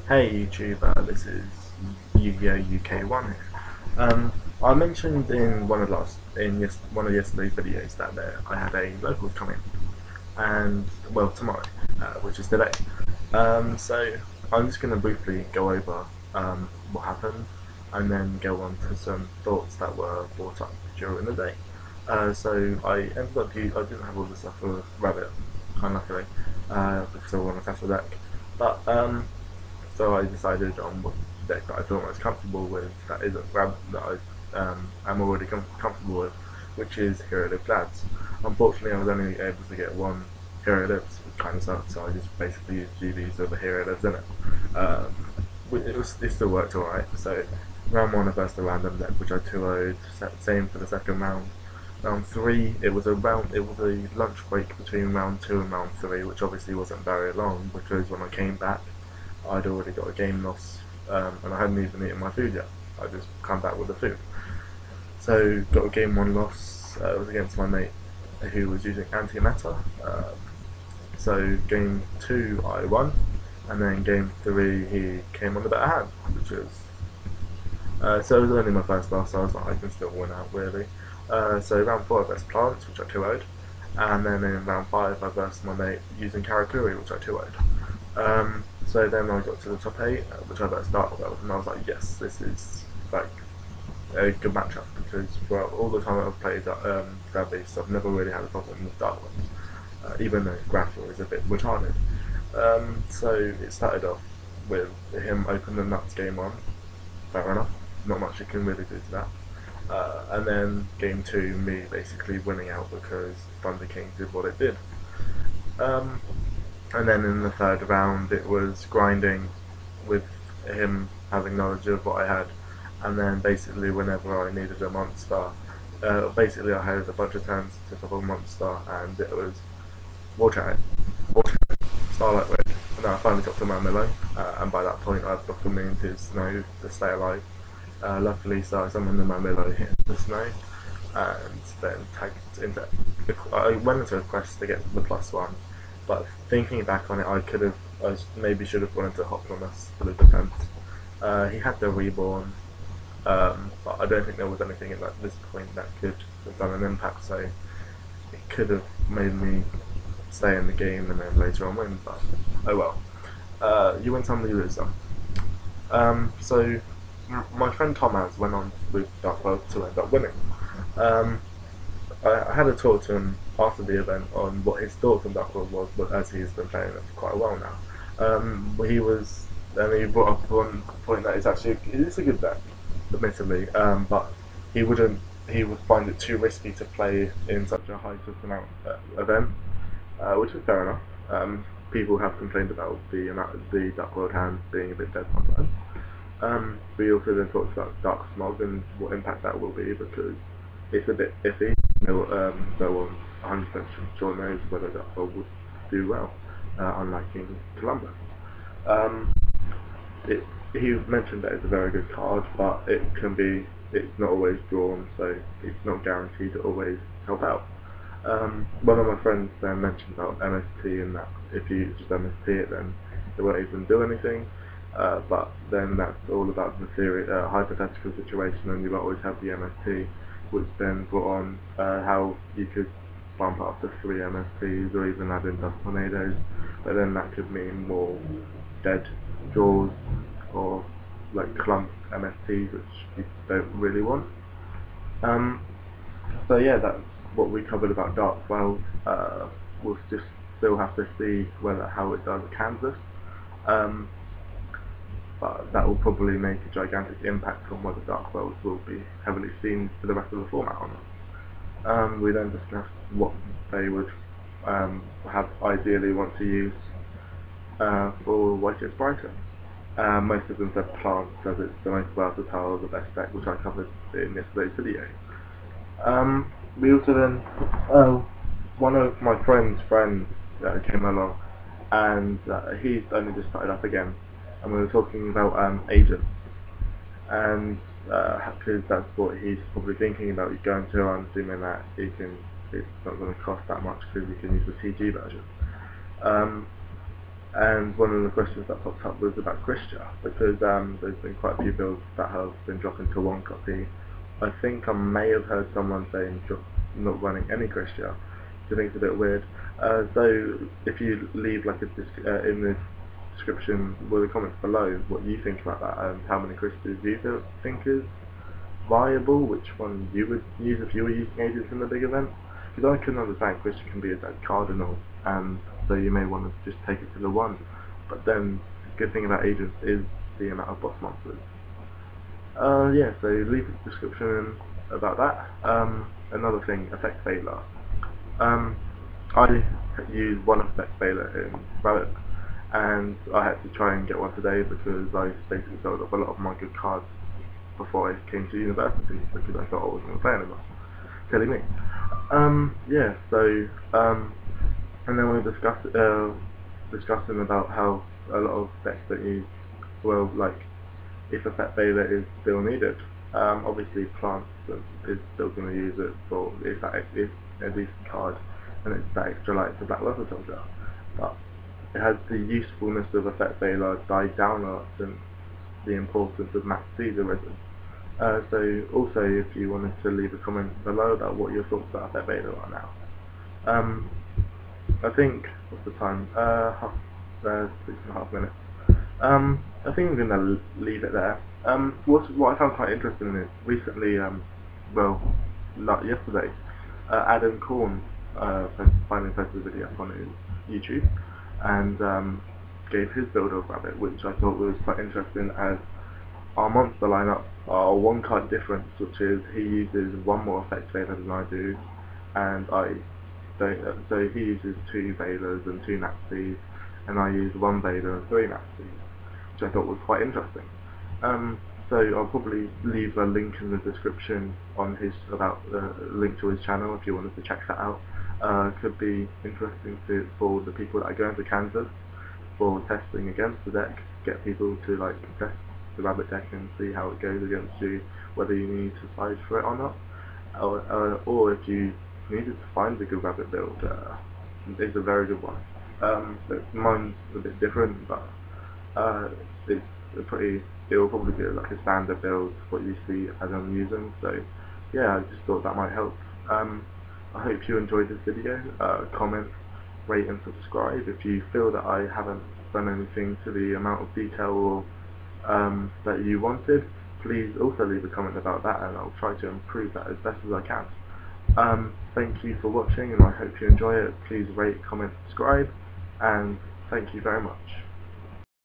Hey YouTube, this is Yu-Gi-Oh! UK1 here. I mentioned in one of yesterday's videos that I had a locals coming, and well tomorrow, which is today. So I'm just going to briefly go over what happened, and then go on to some thoughts that were brought up during the day. So I ended up I didn't have all the stuff for Rabbit, unluckily, because I want to test the deck, but so I decided on what deck that I feel most comfortable with, that isn't Grab, that am already comfortable with, which is Hero Live Glads. Unfortunately, I was only able to get one Hero Lives, which kind of sucked, so I just basically used GBs over Hero Lives in it. It still worked alright, so round 1 I versed a random deck, which I 2-0'd, same for the second round. Round 3, it was a lunch break between round 2 and round 3, which obviously wasn't very long, because when I came back, I'd already got a game loss, and I hadn't even eaten my food yet. I just come back with the food. So got a game 1 loss. It was against my mate who was using anti-meta. So game 2 I won, and then game 3 he came on the better hand, which was so it was only my first loss. So I was like, I can still win out really. So round 4 I versed Plants, which I 2-0'd, and then in round 5 I versed my mate using Karakuri, which I 2-0'd. So then I got to the top 8, which I better start with, and I was like, yes, this is like a good matchup, because for all the time I've played Grab Beast, I've never really had a problem with Dark ones, even though Grapple is a bit retarded. So it started off with him opening nuts game 1, fair enough, not much you can really do to that. And then game 2, me basically winning out because Thunder King did what it did. And then in the third round, it was grinding with him having knowledge of what I had, and then basically whenever I needed a monster, basically I had a bunch of turns to top of a monster, and it was War Chariot, Starlight Red, and then I finally got to Marmelo, and by that point I'd blocked him into snow to stay alive. Luckily, so I summoned the Marmelo, hit the snow, and then tagged into. I went into a quest to get the +1, but thinking back on it, I maybe should have wanted to Hoplonus for the defense. He had the reborn, but I don't think there was anything at this point that could have done an impact. So it could have made me stay in the game and then later on win. But oh well. You win some, you lose some. So my friend Thomas went on with Dark World to end up winning. Um, I had a talk to him after the event on what his thoughts on Dark World was, but as he's been playing it for quite a while now. He brought up one point that it's a good deck, admittedly, but he wouldn't he would find it too risky to play in such a high amount event, which is fair enough. People have complained about the amount of the Dark World hand being a bit dead sometimes. We also then talked about Dark Smog and what impact that will be, because it's a bit iffy. No one 100% sure knows whether that bowl would do well, unlike in Columbus. Um, he mentioned that it's a very good card, but it's not always drawn, so it's not guaranteed to always help out. One of my friends then mentioned about MST, and that if you just MST it, then it won't even do anything. But then that's all about the hypothetical situation, and you always have the MST, which then brought on how you could bump up to 3 MSTs or even add in dust tornadoes, but then that could mean more dead draws or like clump MSTs, which you don't really want. Um, so yeah, that's what we covered about Dark World. We'll just still have to see how it does at Kansas. Um, but that will probably make a gigantic impact on whether Dark Worlds will be heavily seen for the rest of the format or not. We then discussed what they would have ideally want to use for White Gets Brighter. Most of them said Plants, as it's the most versatile, the best deck, which I covered in yesterday's video. We also then, one of my friend's friends came along, and he's only just started up again, and we were talking about agents, and because that's what he's probably thinking about. He's going to, I'm assuming that it's not going to cost that much because you can use the TG version. Um, And one of the questions that popped up was about Christia, because there's been quite a few builds that have been dropping to one copy. I think I may have heard someone saying not running any Christia, which I think is a bit weird. So if you leave like in the description with the comments below what you think about that and how many Christias you think is viable, which one you would use if you were using agents in the big event. Because I can understand Christian can be a dead cardinal, and so you may want to just take it to the one. But then the good thing about agents is the amount of boss monsters. Yeah, so leave a description about that. Another thing, effect failure. Um, I use one effect failure in Rabbit, and I had to try and get one today because I basically sold up a lot of my good cards before I came to university because I thought I wasn't going to play anymore. Silly me. Yeah, so, and then we were discussing about how a lot of decks that use, well, like, if a pet failure is still needed. Obviously plants is still going to use it for if it's a decent card and it's that extra light to Black Leather Soldier. But it has the usefulness of effect failure died down a lot since the importance of Max C's arisen. So also if you wanted to leave a comment below about what your thoughts about effect failure are now. I think, what's the time? 6.5 minutes. I think I'm gonna leave it there. What I found quite interesting is recently, well, not yesterday, Adam Korn finally posted a video on his YouTube and gave his build of Rabbit, which I thought was quite interesting as our monster lineup are one card difference, which is he uses one more effect failure than I do, and I don't. So he uses 2 Veilers and 2 Nazis, and I use 1 Veiler and 3 Nazis, which I thought was quite interesting. So I'll probably leave a link in the description on his link to his channel if you wanted to check that out. Could be interesting for the people that are going to Kansas for testing against the deck, get people to like test the Rabbit deck and see how it goes against you, whether you need to fight for it or not, or if you needed to find a good Rabbit build, it's a very good one. Mine's a bit different, but it's it will probably be like a standard build, what you see as I'm using, so yeah, I just thought that might help. I hope you enjoyed this video. Comment, rate and subscribe. If you feel that I haven't done anything to the amount of detail or that you wanted, please also leave a comment about that and I'll try to improve that as best as I can. Thank you for watching and I hope you enjoy it. Please rate, comment, subscribe, and thank you very much.